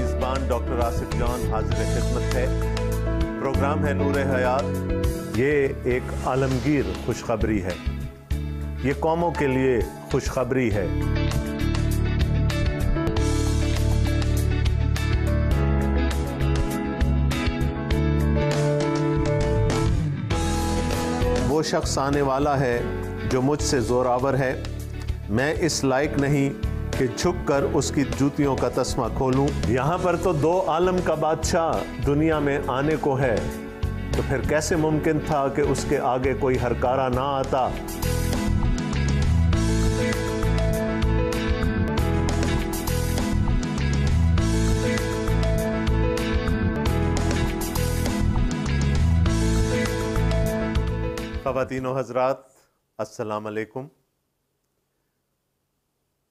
میزبان ڈاکٹر آصف جان حاضر خدمت ہے۔ پروگرام ہے نور حیات۔ یہ ایک عالمگیر خوشخبری ہے، یہ قوموں کے لیے خوشخبری ہے۔ وہ شخص آنے والا ہے جو مجھ سے زوراور ہے، میں اس لائق نہیں کہ جھک کر اس کی جوتیوں کا تسمہ کھولوں۔ یہاں پر تو دو عالم کا بادشاہ دنیا میں آنے کو ہے، تو پھر کیسے ممکن تھا کہ اس کے آگے کوئی ہرکارا نہ آتا؟ خواتین و حضرات، السلام علیکم۔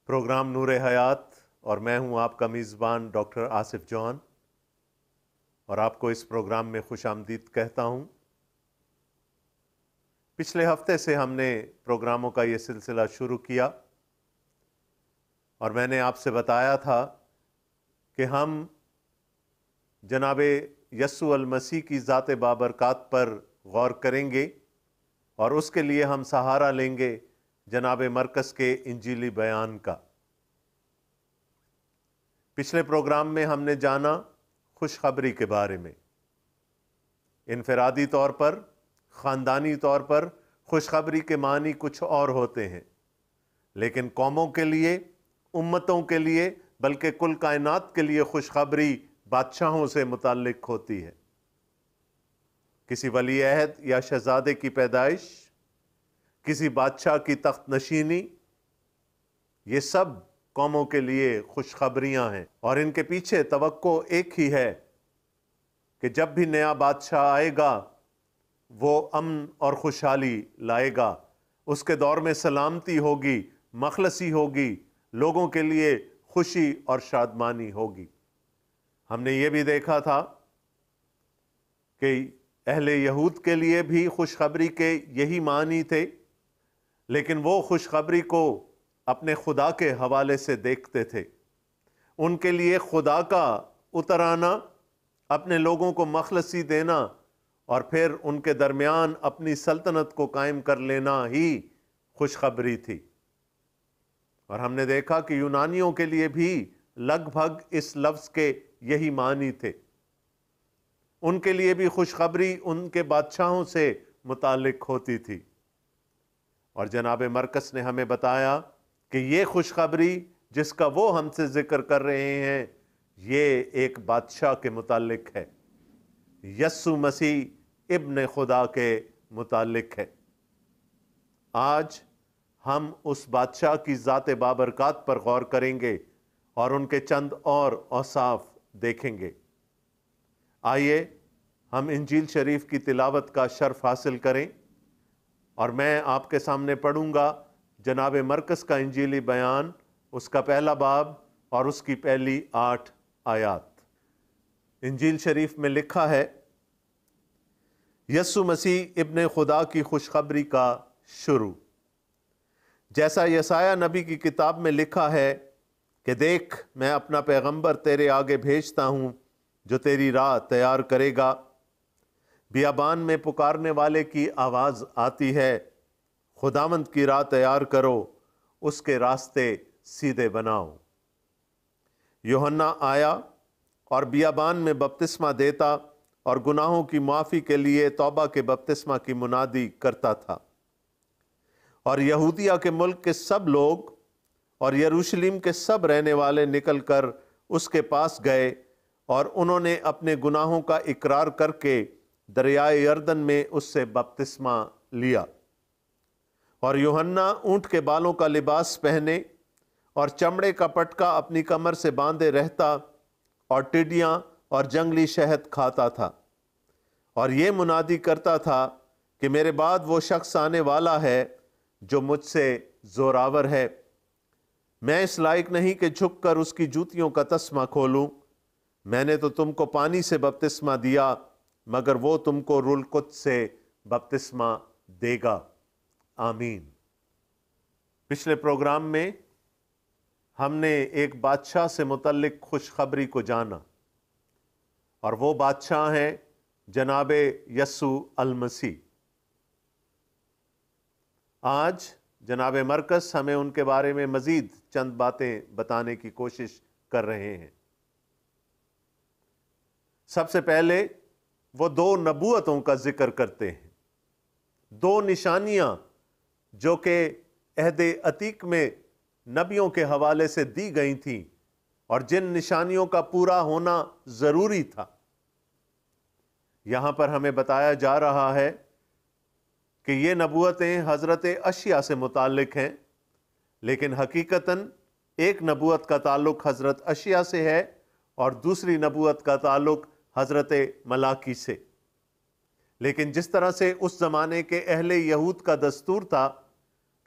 پروگرام نور حیات اور میں ہوں آپ کا میزبان ڈاکٹر آصف جان، اور آپ کو اس پروگرام میں خوش آمدید کہتا ہوں۔ پچھلے ہفتے سے ہم نے پروگراموں کا یہ سلسلہ شروع کیا، اور میں نے آپ سے بتایا تھا کہ ہم جناب یسوع المسیح کی ذات بابرکات پر غور کریں گے، اور اس کے لیے ہم سہارا لیں گے جناب مرکز کے انجیلی بیان کا۔ پچھلے پروگرام میں ہم نے جانا خوشخبری کے بارے میں۔ انفرادی طور پر، خاندانی طور پر خوشخبری کے معنی کچھ اور ہوتے ہیں، لیکن قوموں کے لیے، امتوں کے لیے، بلکہ کل کائنات کے لیے خوشخبری بادشاہوں سے متعلق ہوتی ہے۔ کسی ولی عہد یا شہزادے کی پیدائش، کسی بادشاہ کی تخت نشینی، یہ سب قوموں کے لیے خوشخبریاں ہیں، اور ان کے پیچھے توقع ایک ہی ہے کہ جب بھی نیا بادشاہ آئے گا وہ امن اور خوشحالی لائے گا، اس کے دور میں سلامتی ہوگی، مخلصی ہوگی، لوگوں کے لیے خوشی اور شادمانی ہوگی۔ ہم نے یہ بھی دیکھا تھا کہ اہل یہود کے لیے بھی خوشخبری کے یہی معنی تھے، لیکن وہ خوشخبری کو اپنے خدا کے حوالے سے دیکھتے تھے۔ ان کے لیے خدا کا اتر آنا، اپنے لوگوں کو مخلصی دینا، اور پھر ان کے درمیان اپنی سلطنت کو قائم کر لینا ہی خوشخبری تھی۔ اور ہم نے دیکھا کہ یونانیوں کے لیے بھی لگ بھگ اس لفظ کے یہی معنی تھے۔ ان کے لیے بھی خوشخبری ان کے بادشاہوں سے متعلق ہوتی تھی، اور جناب مرکز نے ہمیں بتایا کہ یہ خوشخبری جس کا وہ ہم سے ذکر کر رہے ہیں، یہ ایک بادشاہ کے متعلق ہے، یسوع مسیح ابن خدا کے متعلق ہے۔ آج ہم اس بادشاہ کی ذات بابرکات پر غور کریں گے اور ان کے چند اور اوصاف دیکھیں گے۔ آئیے ہم انجیل شریف کی تلاوت کا شرف حاصل کریں، اور میں آپ کے سامنے پڑھوں گا جناب مرکز کا انجیلی بیان، اس کا پہلا باب اور اس کی پہلی 8 آیات۔ انجیل شریف میں لکھا ہے، یسوع مسیح ابن خدا کی خوشخبری کا شروع۔ جیسا یسایہ نبی کی کتاب میں لکھا ہے کہ دیکھ، میں اپنا پیغمبر تیرے آگے بھیجتا ہوں جو تیری راہ تیار کرے گا۔ بیابان میں پکارنے والے کی آواز آتی ہے، خداوند کی راہ تیار کرو، اس کے راستے سیدھے بناؤ۔ یوحنا آیا اور بیابان میں بپتسمہ دیتا اور گناہوں کی معافی کے لیے توبہ کے بپتسمہ کی منادی کرتا تھا، اور یہودیہ کے ملک کے سب لوگ اور یروشلم کے سب رہنے والے نکل کر اس کے پاس گئے، اور انہوں نے اپنے گناہوں کا اقرار کر کے دریائے یردن میں اس سے بپتسمہ لیا۔ اور یوحنا اونٹ کے بالوں کا لباس پہنے اور چمڑے کا پٹکا اپنی کمر سے باندھے رہتا، اور ٹڈیاں اور جنگلی شہد کھاتا تھا، اور یہ منادی کرتا تھا کہ میرے بعد وہ شخص آنے والا ہے جو مجھ سے زوراور ہے، میں اس لائق نہیں کہ جھک کر اس کی جوتیوں کا تسمہ کھولوں۔ میں نے تو تم کو پانی سے بپتسمہ دیا، مگر وہ تم کو روح القدس سے بپتسمہ دے گا۔ آمین۔ پچھلے پروگرام میں ہم نے ایک بادشاہ سے متعلق خوشخبری کو جانا، اور وہ بادشاہ ہیں جناب یسوع المسیح۔ آج جناب مرکز ہمیں ان کے بارے میں مزید چند باتیں بتانے کی کوشش کر رہے ہیں۔ سب سے پہلے وہ دو نبوتوں کا ذکر کرتے ہیں، دو نشانیاں جو کہ عہد عتیق میں نبیوں کے حوالے سے دی گئی تھیں اور جن نشانیوں کا پورا ہونا ضروری تھا۔ یہاں پر ہمیں بتایا جا رہا ہے کہ یہ نبوتیں حضرت اشعیا سے متعلق ہیں، لیکن حقیقتاً ایک نبوت کا تعلق حضرت اشعیا سے ہے اور دوسری نبوت کا تعلق حضرت ملاکی سے۔ لیکن جس طرح سے اس زمانے کے اہل یہود کا دستور تھا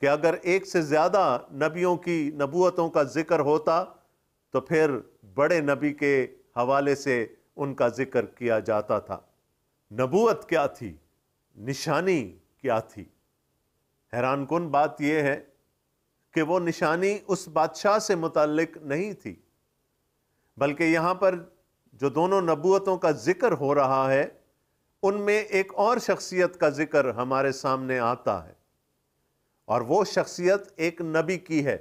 کہ اگر ایک سے زیادہ نبیوں کی نبوتوں کا ذکر ہوتا تو پھر بڑے نبی کے حوالے سے ان کا ذکر کیا جاتا تھا۔ نبوت کیا تھی؟ نشانی کیا تھی؟ حیران کن بات یہ ہے کہ وہ نشانی اس بادشاہ سے متعلق نہیں تھی، بلکہ یہاں پر جو دونوں نبوتوں کا ذکر ہو رہا ہے ان میں ایک اور شخصیت کا ذکر ہمارے سامنے آتا ہے، اور وہ شخصیت ایک نبی کی ہے،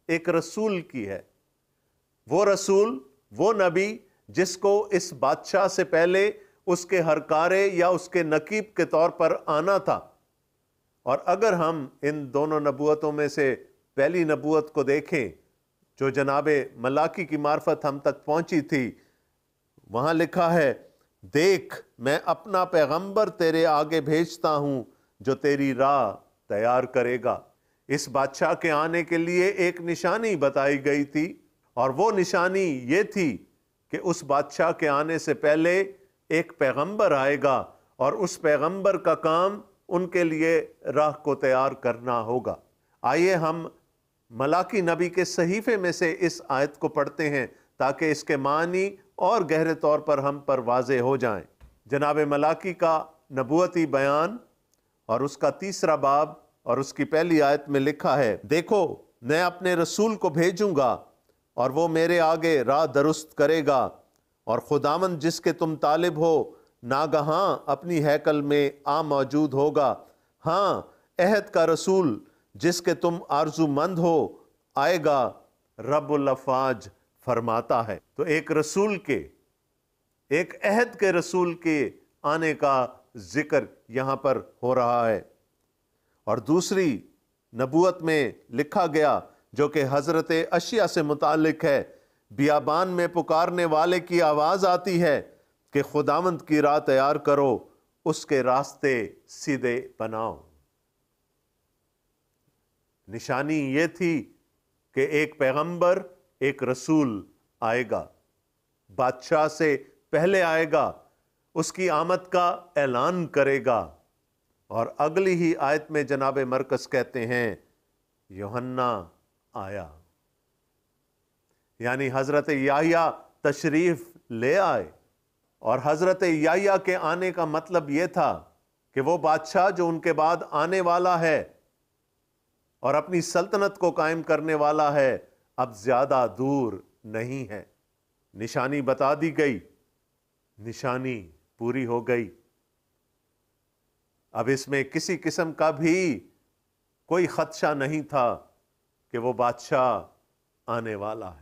ایک رسول کی ہے۔ وہ رسول، وہ نبی جس کو اس بادشاہ سے پہلے اس کے ہرکارے یا اس کے نقیب کے طور پر آنا تھا۔ اور اگر ہم ان دونوں نبوتوں میں سے پہلی نبوت کو دیکھیں جو جناب ملاکی کی معرفت ہم تک پہنچی تھی، وہاں لکھا ہے، دیکھ میں اپنا پیغمبر تیرے آگے بھیجتا ہوں جو تیری راہ تیار کرے گا۔ اس بادشاہ کے آنے کے لیے ایک نشانی بتائی گئی تھی، اور وہ نشانی یہ تھی کہ اس بادشاہ کے آنے سے پہلے ایک پیغمبر آئے گا، اور اس پیغمبر کا کام ان کے لیے راہ کو تیار کرنا ہوگا۔ آئیے ہم ملاکی نبی کے صحیفے میں سے اس آیت کو پڑھتے ہیں تاکہ اس کے معنی اور گہرے طور پر ہم پر واضح ہو جائیں۔ جناب ملاکی کا نبوتی بیان اور اس کا 3 باب اور اس کی پہلی آیت میں لکھا ہے، دیکھو میں اپنے رسول کو بھیجوں گا اور وہ میرے آگے راہ درست کرے گا، اور خداوند جس کے تم طالب ہو ناگہاں اپنی ہیکل میں آ موجود ہوگا۔ ہاں، عہد کا رسول جس کے تم آرزو مند ہو آئے گا، رب الافواج فرماتا ہے۔ تو ایک رسول کے، ایک عہد کے رسول کے آنے کا ذکر یہاں پر ہو رہا ہے۔ اور دوسری نبوت میں لکھا گیا جو کہ حضرت اشعیا سے متعلق ہے، بیابان میں پکارنے والے کی آواز آتی ہے کہ خداوند کی راہ تیار کرو، اس کے راستے سیدھے بناؤ۔ نشانی یہ تھی کہ ایک پیغمبر، ایک رسول آئے گا، بادشاہ سے پہلے آئے گا، اس کی آمد کا اعلان کرے گا۔ اور اگلی ہی آیت میں جناب مرکز کہتے ہیں، یوحنا آیا، یعنی حضرت یحییٰ تشریف لے آئے۔ اور حضرت یحییٰ کے آنے کا مطلب یہ تھا کہ وہ بادشاہ جو ان کے بعد آنے والا ہے اور اپنی سلطنت کو قائم کرنے والا ہے، اب زیادہ دور نہیں ہے۔ نشانی بتا دی گئی، نشانی پوری ہو گئی۔ اب اس میں کسی قسم کا بھی کوئی خدشہ نہیں تھا کہ وہ بادشاہ آنے والا ہے۔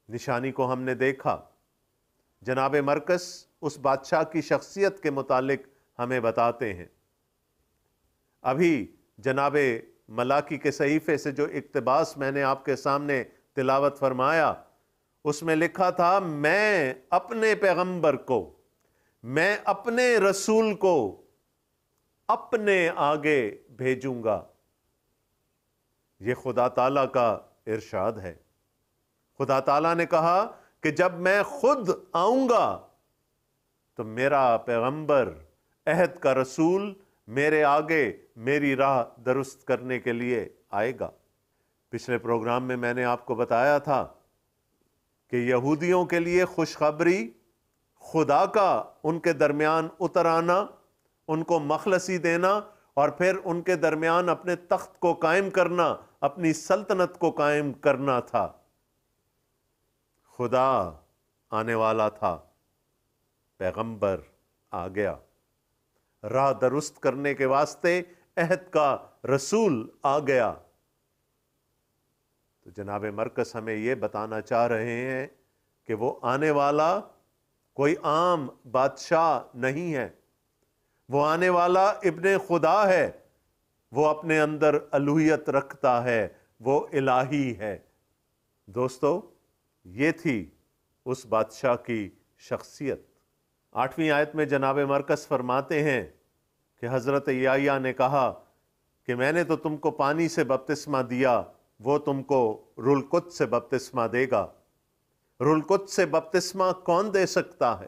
نشانی کو ہم نے دیکھا، جناب مرکز اس بادشاہ کی شخصیت کے متعلق ہمیں بتاتے ہیں۔ ابھی جناب ملاکی کے صحیفے سے جو اقتباس میں نے آپ کے سامنے تلاوت فرمایا، اس میں لکھا تھا، میں اپنے پیغمبر کو، میں اپنے رسول کو اپنے آگے بھیجوں گا۔ یہ خدا تعالیٰ کا ارشاد ہے۔ خدا تعالیٰ نے کہا کہ جب میں خود آؤں گا تو میرا پیغمبر، عہد کا رسول میرے آگے میری راہ درست کرنے کے لیے آئے گا۔ پچھلے پروگرام میں نے آپ کو بتایا تھا کہ یہودیوں کے لیے خوشخبری، خدا کا ان کے درمیان اتر آنا، ان کو مخلصی دینا، اور پھر ان کے درمیان اپنے تخت کو قائم کرنا، اپنی سلطنت کو قائم کرنا تھا۔ خدا آنے والا تھا، پیغمبر آ گیا، راہ درست کرنے کے واسطے عہد کا رسول آ گیا۔ تو جناب مرکز ہمیں یہ بتانا چاہ رہے ہیں کہ وہ آنے والا کوئی عام بادشاہ نہیں ہے، وہ آنے والا ابن خدا ہے، وہ اپنے اندر الوہیت رکھتا ہے، وہ الہی ہے۔ دوستو، یہ تھی اس بادشاہ کی شخصیت۔ 8ویں آیت میں جناب مرکز فرماتے ہیں کہ حضرت یحییٰ نے کہا کہ میں نے تو تم کو پانی سے بپتسمہ دیا، وہ تم کو روح القدس سے بپتسمہ دے گا۔ روح القدس سے بپتسمہ کون دے سکتا ہے؟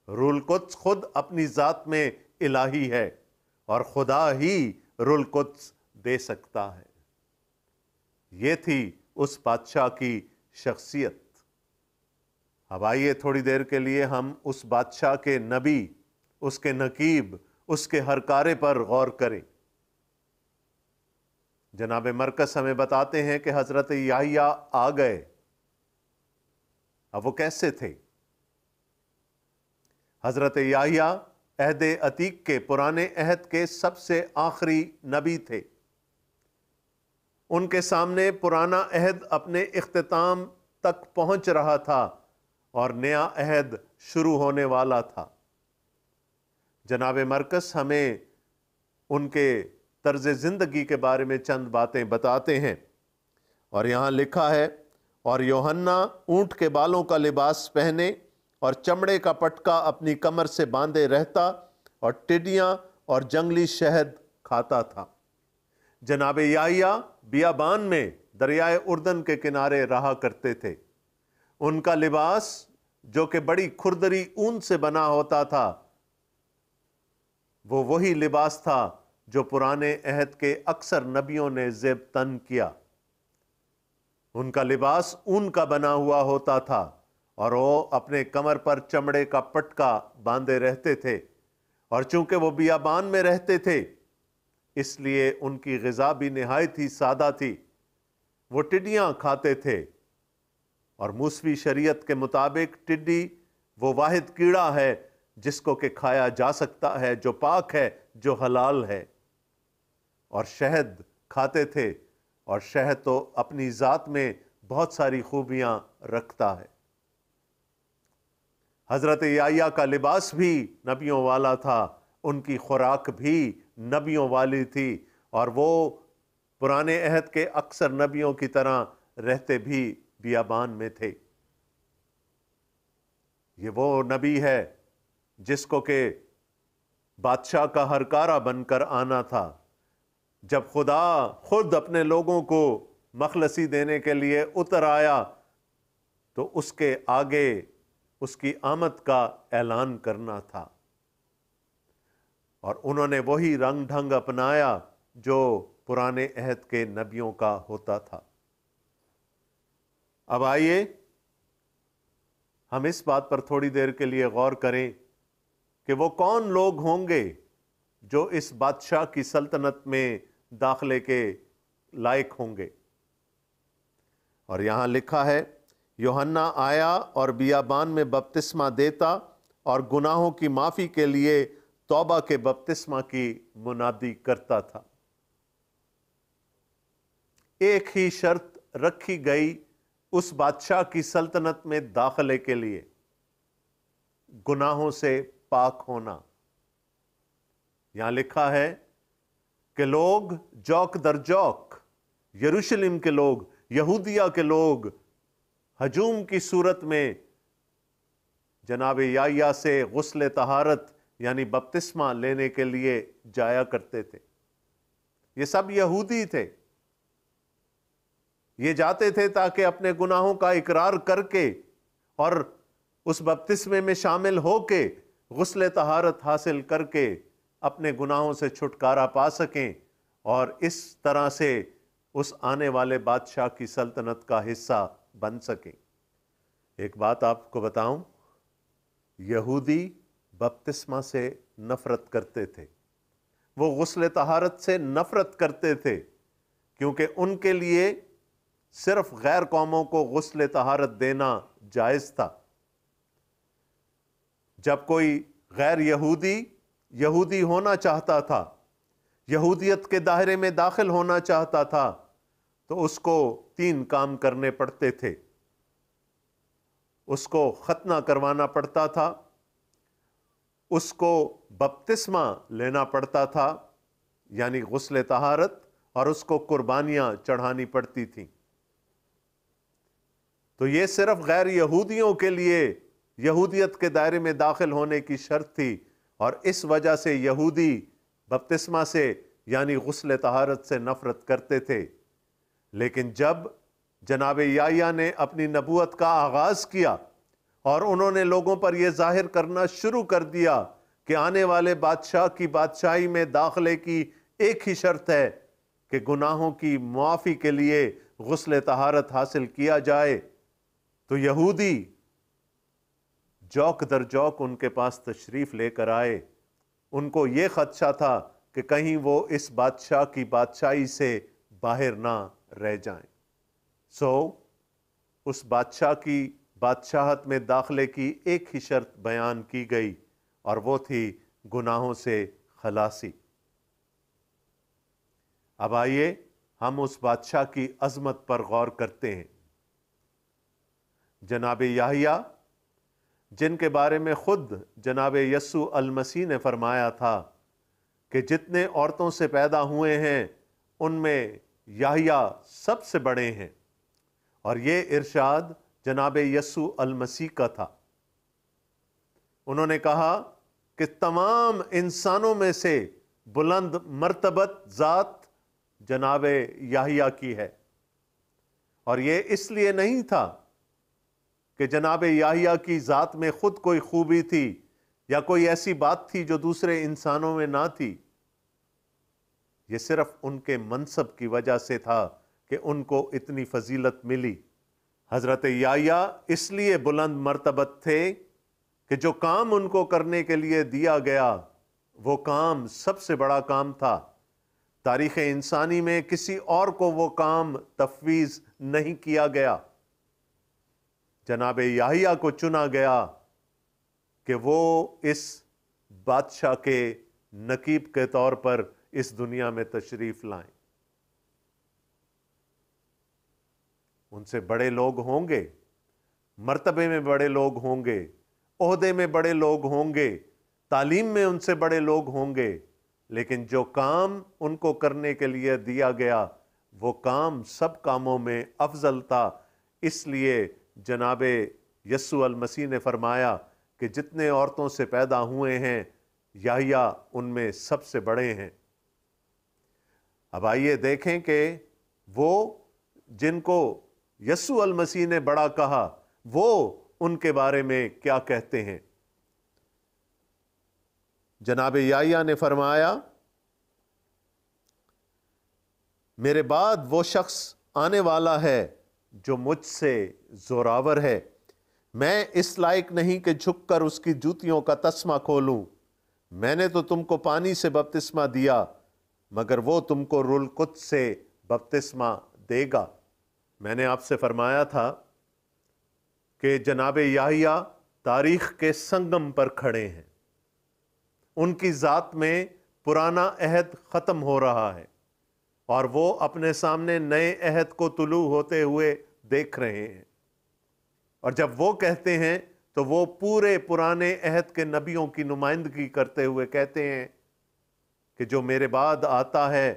روح القدس خود اپنی ذات میں الہی ہے، اور خدا ہی روح القدس دے سکتا ہے۔ یہ تھی اس بادشاہ کی شخصیت۔ اب آئیے تھوڑی دیر کے لیے ہم اس بادشاہ کے نبی، اس کے نقیب، اس کے ہر کارے پر غور کریں۔ جناب مرکز ہمیں بتاتے ہیں کہ حضرت یحییٰ آ گئے۔ اب وہ کیسے تھے؟ حضرت یحییٰ عہد عتیق کے، پرانے عہد کے سب سے آخری نبی تھے۔ ان کے سامنے پرانا عہد اپنے اختتام تک پہنچ رہا تھا اور نیا عہد شروع ہونے والا تھا۔ جناب مرکز ہمیں ان کے طرز زندگی کے بارے میں چند باتیں بتاتے ہیں، اور یہاں لکھا ہے، اور یوحنا اونٹ کے بالوں کا لباس پہنے اور چمڑے کا پٹکا اپنی کمر سے باندھے رہتا اور ٹڈیاں اور جنگلی شہد کھاتا تھا۔ جناب یحییٰ بیابان میں دریائے اردن کے کنارے رہا کرتے تھے۔ ان کا لباس جو کہ بڑی کھردری اون سے بنا ہوتا تھا، وہ وہی لباس تھا جو پرانے عہد کے اکثر نبیوں نے زیب تن کیا۔ ان کا لباس اون کا بنا ہوا ہوتا تھا، اور وہ اپنے کمر پر چمڑے کا پٹکا باندھے رہتے تھے، اور چونکہ وہ بیابان میں رہتے تھے اس لیے ان کی غذا بھی نہایت ہی سادہ تھی۔ وہ ٹڈیاں کھاتے تھے، اور موسوی شریعت کے مطابق ٹڈی وہ واحد کیڑا ہے جس کو کہ کھایا جا سکتا ہے، جو پاک ہے، جو حلال ہے۔ اور شہد کھاتے تھے، اور شہد تو اپنی ذات میں بہت ساری خوبیاں رکھتا ہے۔ حضرت یحییٰ کا لباس بھی نبیوں والا تھا، ان کی خوراک بھی نبیوں والی تھی، اور وہ پرانے عہد کے اکثر نبیوں کی طرح رہتے بھی بیابان میں تھے۔ یہ وہ نبی ہے جس کو کہ بادشاہ کا ہرکارہ بن کر آنا تھا۔ جب خدا خود اپنے لوگوں کو مخلصی دینے کے لیے اتر آیا تو اس کے آگے اس کی آمد کا اعلان کرنا تھا، اور انہوں نے وہی رنگ ڈھنگ اپنایا جو پرانے عہد کے نبیوں کا ہوتا تھا۔ اب آئیے ہم اس بات پر تھوڑی دیر کے لیے غور کریں کہ وہ کون لوگ ہوں گے جو اس بادشاہ کی سلطنت میں داخلے کے لائق ہوں گے۔ اور یہاں لکھا ہے، یوحنا آیا اور بیابان میں بپتسمہ دیتا اور گناہوں کی معافی کے لیے توبہ کے بپتسمہ کی منادی کرتا تھا۔ ایک ہی شرط رکھی گئی اس بادشاہ کی سلطنت میں داخلے کے لیے، گناہوں سے پاک ہونا۔ یہاں لکھا ہے کہ لوگ جوک در جوک، یروشلم کے لوگ، یہودیہ کے لوگ ہجوم کی صورت میں جناب یحییٰ سے غسل طہارت یعنی بپتسمہ لینے کے لیے جایا کرتے تھے۔ یہ سب یہودی تھے، یہ جاتے تھے تاکہ اپنے گناہوں کا اقرار کر کے اور اس بپتسمے میں شامل ہو کے غسل طہارت حاصل کر کے اپنے گناہوں سے چھٹکارا پا سکیں، اور اس طرح سے اس آنے والے بادشاہ کی سلطنت کا حصہ بن سکیں۔ ایک بات آپ کو بتاؤں، یہودی بپتسمہ سے نفرت کرتے تھے، وہ غسل طہارت سے نفرت کرتے تھے، کیونکہ ان کے لیے صرف غیر قوموں کو غسل طہارت دینا جائز تھا۔ جب کوئی غیر یہودی ہونا چاہتا تھا، یہودیت کے دائرے میں داخل ہونا چاہتا تھا، تو اس کو 3 کام کرنے پڑتے تھے۔ اس کو ختنہ کروانا پڑتا تھا، اس کو بپتسمہ لینا پڑتا تھا یعنی غسل طہارت، اور اس کو قربانیاں چڑھانی پڑتی تھیں۔ تو یہ صرف غیر یہودیوں کے لیے یہودیت کے دائرے میں داخل ہونے کی شرط تھی، اور اس وجہ سے یہودی بپتسمہ سے یعنی غسل طہارت سے نفرت کرتے تھے۔ لیکن جب جناب یحییٰ نے اپنی نبوت کا آغاز کیا اور انہوں نے لوگوں پر یہ ظاہر کرنا شروع کر دیا کہ آنے والے بادشاہ کی بادشاہی میں داخلے کی ایک ہی شرط ہے کہ گناہوں کی معافی کے لیے غسل طہارت حاصل کیا جائے، تو یہودی جوک در جوک ان کے پاس تشریف لے کر آئے۔ ان کو یہ خدشہ تھا کہ کہیں وہ اس بادشاہ کی بادشاہی سے باہر نہ رہ جائیں۔ اس بادشاہ کی بادشاہت میں داخلے کی ایک ہی شرط بیان کی گئی، اور وہ تھی گناہوں سے خلاصی۔ اب آئیے ہم اس بادشاہ کی عظمت پر غور کرتے ہیں۔ جناب یحییٰ، جن کے بارے میں خود جناب یسوع المسیح نے فرمایا تھا کہ جتنے عورتوں سے پیدا ہوئے ہیں ان میں یحییٰ سب سے بڑے ہیں، اور یہ ارشاد جناب یسوع المسیح کا تھا۔ انہوں نے کہا کہ تمام انسانوں میں سے بلند مرتبت ذات جناب یحییٰ کی ہے، اور یہ اس لیے نہیں تھا کہ جناب یحییٰ کی ذات میں خود کوئی خوبی تھی یا کوئی ایسی بات تھی جو دوسرے انسانوں میں نہ تھی۔ یہ صرف ان کے منصب کی وجہ سے تھا کہ ان کو اتنی فضیلت ملی۔ حضرت یحییٰ اس لیے بلند مرتبت تھے کہ جو کام ان کو کرنے کے لیے دیا گیا وہ کام سب سے بڑا کام تھا۔ تاریخ انسانی میں کسی اور کو وہ کام تفویض نہیں کیا گیا، جناب یحییٰ کو چنا گیا کہ وہ اس بادشاہ کے نقیب کے طور پر اس دنیا میں تشریف لائیں۔ ان سے بڑے لوگ ہوں گے، مرتبے میں بڑے لوگ ہوں گے، عہدے میں بڑے لوگ ہوں گے، تعلیم میں ان سے بڑے لوگ ہوں گے، لیکن جو کام ان کو کرنے کے لیے دیا گیا وہ کام سب کاموں میں افضل تھا۔ اس لیے جناب یسوع المسیح نے فرمایا کہ جتنے عورتوں سے پیدا ہوئے ہیں یحییٰ ان میں سب سے بڑے ہیں۔ اب آئیے دیکھیں کہ وہ جن کو یسوع المسیح نے بڑا کہا وہ ان کے بارے میں کیا کہتے ہیں۔ جناب یحییٰ نے فرمایا، میرے بعد وہ شخص آنے والا ہے جو مجھ سے زوراور ہے، میں اس لائق نہیں کہ جھک کر اس کی جوتیوں کا تسمہ کھولوں۔ میں نے تو تم کو پانی سے بپتسمہ دیا، مگر وہ تم کو روح القدس سے بپتسمہ دے گا۔ میں نے آپ سے فرمایا تھا کہ جناب یحییٰ تاریخ کے سنگم پر کھڑے ہیں، ان کی ذات میں پرانا عہد ختم ہو رہا ہے اور وہ اپنے سامنے نئے عہد کو طلوع ہوتے ہوئے دیکھ رہے ہیں، اور جب وہ کہتے ہیں تو وہ پورے پرانے عہد کے نبیوں کی نمائندگی کرتے ہوئے کہتے ہیں کہ جو میرے بعد آتا ہے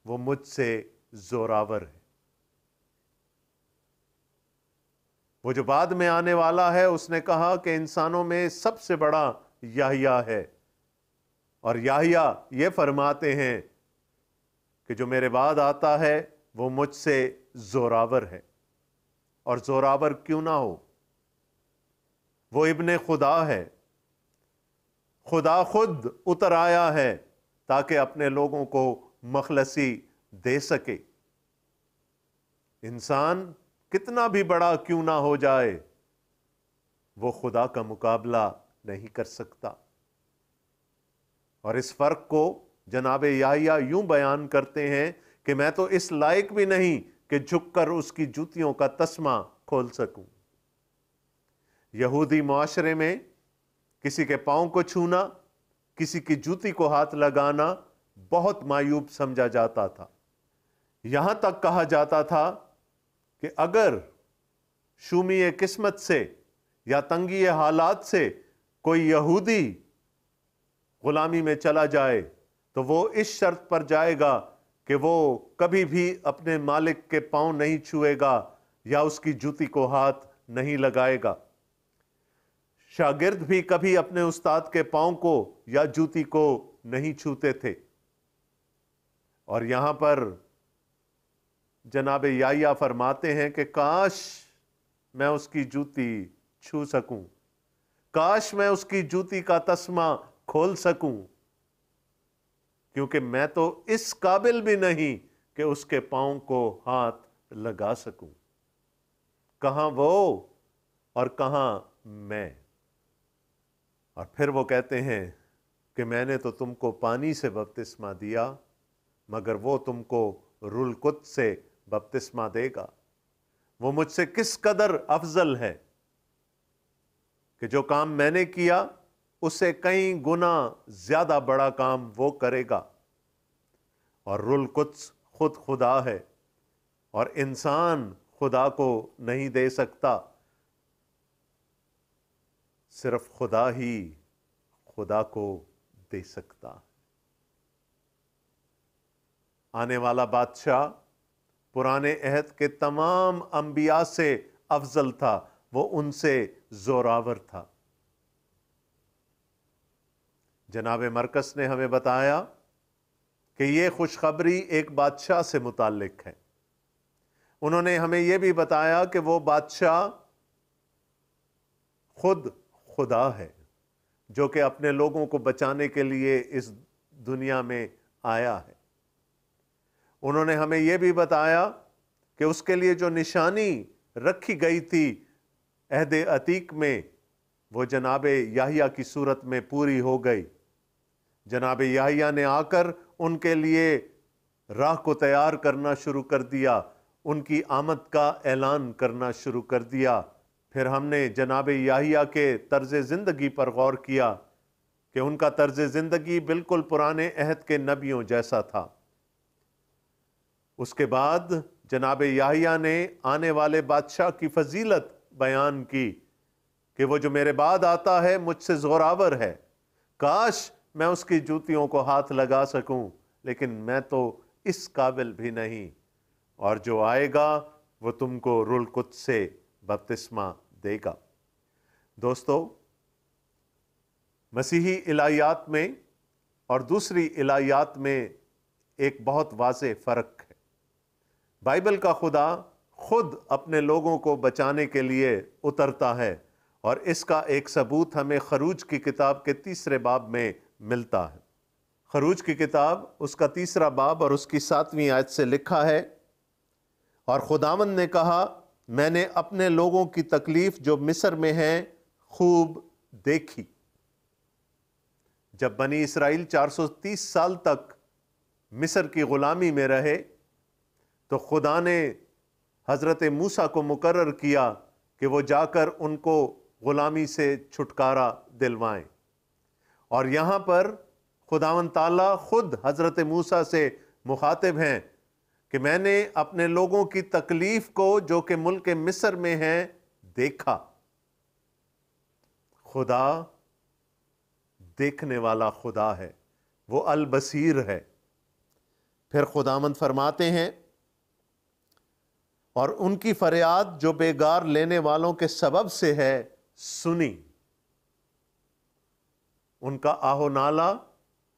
وہ مجھ سے زوراور ہے۔ وہ جو بعد میں آنے والا ہے اس نے کہا کہ انسانوں میں سب سے بڑا یحییٰ ہے، اور یحییٰ یہ فرماتے ہیں کہ جو میرے بعد آتا ہے وہ مجھ سے زوراور ہے، اور زوراور کیوں نہ ہو، وہ ابن خدا ہے، خدا خود اتر آیا ہے تاکہ اپنے لوگوں کو مخلصی دے سکے۔ انسان کتنا بھی بڑا کیوں نہ ہو جائے وہ خدا کا مقابلہ نہیں کر سکتا۔ اور اس فرق کو جناب یحییٰ یوں بیان کرتے ہیں کہ میں تو اس لائق بھی نہیں کہ جھک کر اس کی جوتیوں کا تسمہ کھول سکوں۔ یہودی معاشرے میں کسی کے پاؤں کو چھونا، کسی کی جوتی کو ہاتھ لگانا بہت معیوب سمجھا جاتا تھا۔ یہاں تک کہا جاتا تھا کہ اگر شومی قسمت سے یا تنگی حالات سے کوئی یہودی غلامی میں چلا جائے تو وہ اس شرط پر جائے گا کہ وہ کبھی بھی اپنے مالک کے پاؤں نہیں چھوئے گا یا اس کی جوتی کو ہاتھ نہیں لگائے گا۔ شاگرد بھی کبھی اپنے استاد کے پاؤں کو یا جوتی کو نہیں چھوتے تھے۔ اور یہاں پر جناب یحییٰ فرماتے ہیں کہ کاش میں اس کی جوتی چھو سکوں، کاش میں اس کی جوتی کا تسمہ کھول سکوں، کیونکہ میں تو اس قابل بھی نہیں کہ اس کے پاؤں کو ہاتھ لگا سکوں۔ کہاں وہ اور کہاں میں؟ اور پھر وہ کہتے ہیں کہ میں نے تو تم کو پانی سے بپتسمہ دیا، مگر وہ تم کو روح القدس سے بپتسمہ دے گا۔ وہ مجھ سے کس قدر افضل ہے کہ جو کام میں نے کیا اس سے کئی گنا زیادہ بڑا کام وہ کرے گا۔ اور روح القدس خود خدا ہے، اور انسان خدا کو نہیں دے سکتا، صرف خدا ہی خدا کو دے سکتا۔ آنے والا بادشاہ پرانے عہد کے تمام انبیاء سے افضل تھا، وہ ان سے زوراور تھا۔ جناب مرقس نے ہمیں بتایا کہ یہ خوشخبری ایک بادشاہ سے متعلق ہے۔ انہوں نے ہمیں یہ بھی بتایا کہ وہ بادشاہ خود خدا ہے، جو کہ اپنے لوگوں کو بچانے کے لیے اس دنیا میں آیا ہے۔ انہوں نے ہمیں یہ بھی بتایا کہ اس کے لیے جو نشانی رکھی گئی تھی عہد عتیق میں، وہ جناب یحییٰ کی صورت میں پوری ہو گئی۔ جناب یحییٰ نے آ کر ان کے لیے راہ کو تیار کرنا شروع کر دیا، ان کی آمد کا اعلان کرنا شروع کر دیا۔ پھر ہم نے جناب یحییٰ کے طرز زندگی پر غور کیا کہ ان کا طرز زندگی بالکل پرانے عہد کے نبیوں جیسا تھا۔ اس کے بعد جناب یحییٰ نے آنے والے بادشاہ کی فضیلت بیان کی کہ وہ جو میرے بعد آتا ہے مجھ سے زوراور ہے، کاش میں اس کی جوتیوں کو ہاتھ لگا سکوں، لیکن میں تو اس قابل بھی نہیں، اور جو آئے گا وہ تم کو روح القدس سے بپتسمہ دے گا۔ دوستو، مسیحی الہیات میں اور دوسری الہیات میں ایک بہت واضح فرق ہے۔ بائبل کا خدا خود اپنے لوگوں کو بچانے کے لیے اترتا ہے، اور اس کا ایک ثبوت ہمیں خروج کی کتاب کے 3 باب میں ملتا ہے۔ خروج کی کتاب اس کا 3 باب اور اس کی 7ویں آیت سے لکھا ہے، اور خداوند نے کہا، میں نے اپنے لوگوں کی تکلیف جو مصر میں ہیں خوب دیکھی۔ جب بنی اسرائیل 430 سال تک مصر کی غلامی میں رہے تو خدا نے حضرت موسیٰ کو مقرر کیا کہ وہ جا کر ان کو غلامی سے چھٹکارا دلوائیں، اور یہاں پر خداوند تعالیٰ خود حضرت موسیٰ سے مخاطب ہیں کہ میں نے اپنے لوگوں کی تکلیف کو جو کہ ملک مصر میں ہیں دیکھا۔ خدا دیکھنے والا خدا ہے، وہ البصیر ہے۔ پھر خداوند فرماتے ہیں، اور ان کی فریاد جو بیگار لینے والوں کے سبب سے ہے سنی۔ ان کا آہ و نالہ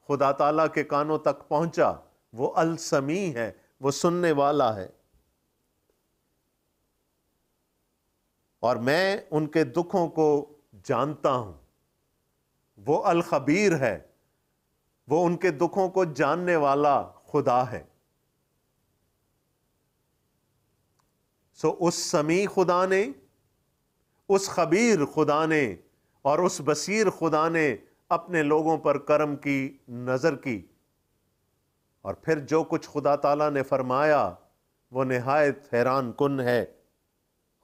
خدا تعالیٰ کے کانوں تک پہنچا، وہ السمیع ہے، وہ سننے والا ہے، اور میں ان کے دکھوں کو جانتا ہوں۔ وہ الخبیر ہے، وہ ان کے دکھوں کو جاننے والا خدا ہے۔ سو اس سمیع خدا نے، اس خبیر خدا نے اور اس بصیر خدا نے اپنے لوگوں پر کرم کی نظر کی، اور پھر جو کچھ خدا تعالیٰ نے فرمایا وہ نہایت حیران کن ہے۔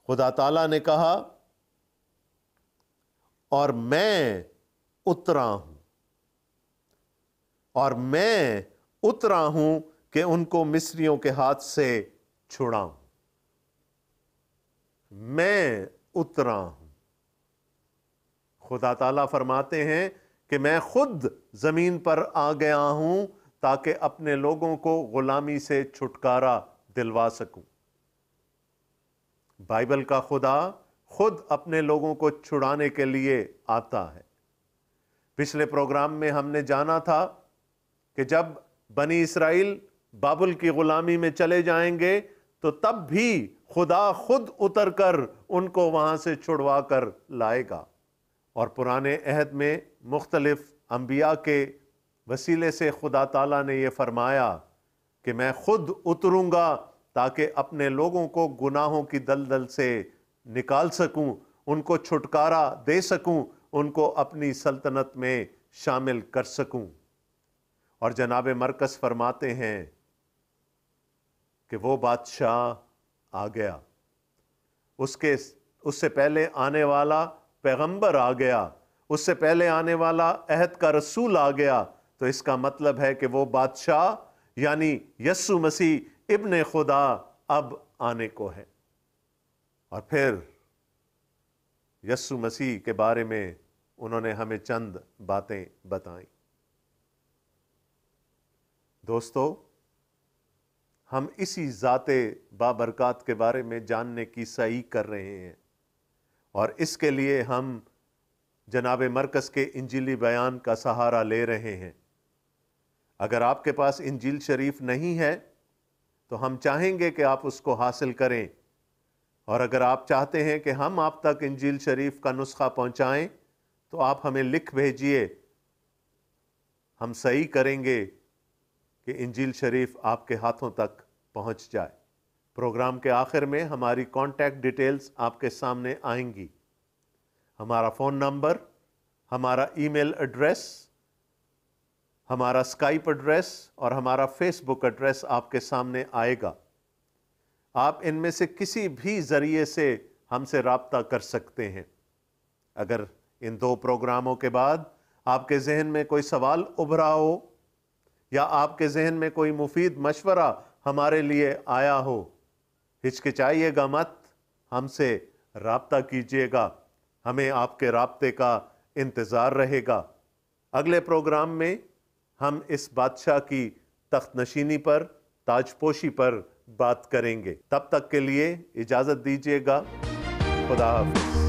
خدا تعالیٰ نے کہا اور میں اترا ہوں، اور میں اترا ہوں کہ ان کو مصریوں کے ہاتھ سے چھڑاؤں۔ میں اترا ہوں۔ خدا تعالیٰ فرماتے ہیں کہ میں خود زمین پر آ گیا ہوں تاکہ اپنے لوگوں کو غلامی سے چھٹکارا دلوا سکوں۔ بائبل کا خدا خود اپنے لوگوں کو چھڑانے کے لیے آتا ہے۔ پچھلے پروگرام میں ہم نے جانا تھا کہ جب بنی اسرائیل بابل کی غلامی میں چلے جائیں گے تو تب بھی خدا خود اتر کر ان کو وہاں سے چھڑوا کر لائے گا۔ اور پرانے عہد میں مختلف انبیاء کے وسیلے سے خدا تعالیٰ نے یہ فرمایا کہ میں خود اتروں گا تاکہ اپنے لوگوں کو گناہوں کی دلدل سے نکال سکوں، ان کو چھٹکارا دے سکوں، ان کو اپنی سلطنت میں شامل کر سکوں۔ اور جناب مرکز فرماتے ہیں کہ وہ بادشاہ آ گیا، اس سے پہلے آنے والا پیغمبر آ گیا، اس سے پہلے آنے والا عہد کا رسول آ گیا۔ تو اس کا مطلب ہے کہ وہ بادشاہ یعنی یسوع مسیح ابن خدا اب آنے کو ہے۔ اور پھر یسوع مسیح کے بارے میں انہوں نے ہمیں چند باتیں بتائیں۔ دوستو، ہم اسی ذات بابرکات کے بارے میں جاننے کی سعی کر رہے ہیں، اور اس کے لیے ہم جناب مرکز کے انجیلی بیان کا سہارا لے رہے ہیں۔ اگر آپ کے پاس انجیل شریف نہیں ہے تو ہم چاہیں گے کہ آپ اس کو حاصل کریں، اور اگر آپ چاہتے ہیں کہ ہم آپ تک انجیل شریف کا نسخہ پہنچائیں تو آپ ہمیں لکھ بھیجئے، ہم صحیح کریں گے کہ انجیل شریف آپ کے ہاتھوں تک پہنچ جائے۔ پروگرام کے آخر میں ہماری کانٹیکٹ ڈیٹیلز آپ کے سامنے آئیں گی۔ ہمارا فون نمبر، ہمارا ای میل ایڈریس، ہمارا اسکائپ ایڈریس اور ہمارا فیس بک ایڈریس آپ کے سامنے آئے گا۔ آپ ان میں سے کسی بھی ذریعے سے ہم سے رابطہ کر سکتے ہیں۔ اگر ان 2 پروگراموں کے بعد آپ کے ذہن میں کوئی سوال ابھرا ہو یا آپ کے ذہن میں کوئی مفید مشورہ ہمارے لیے آیا ہو، ہچکچائیے گا مت، ہم سے رابطہ کیجیے گا، ہمیں آپ کے رابطے کا انتظار رہے گا۔ اگلے پروگرام میں ہم اس بادشاہ کی تخت نشینی پر، تاج پوشی پر بات کریں گے۔ تب تک کے لیے اجازت دیجیے گا۔ خدا حافظ۔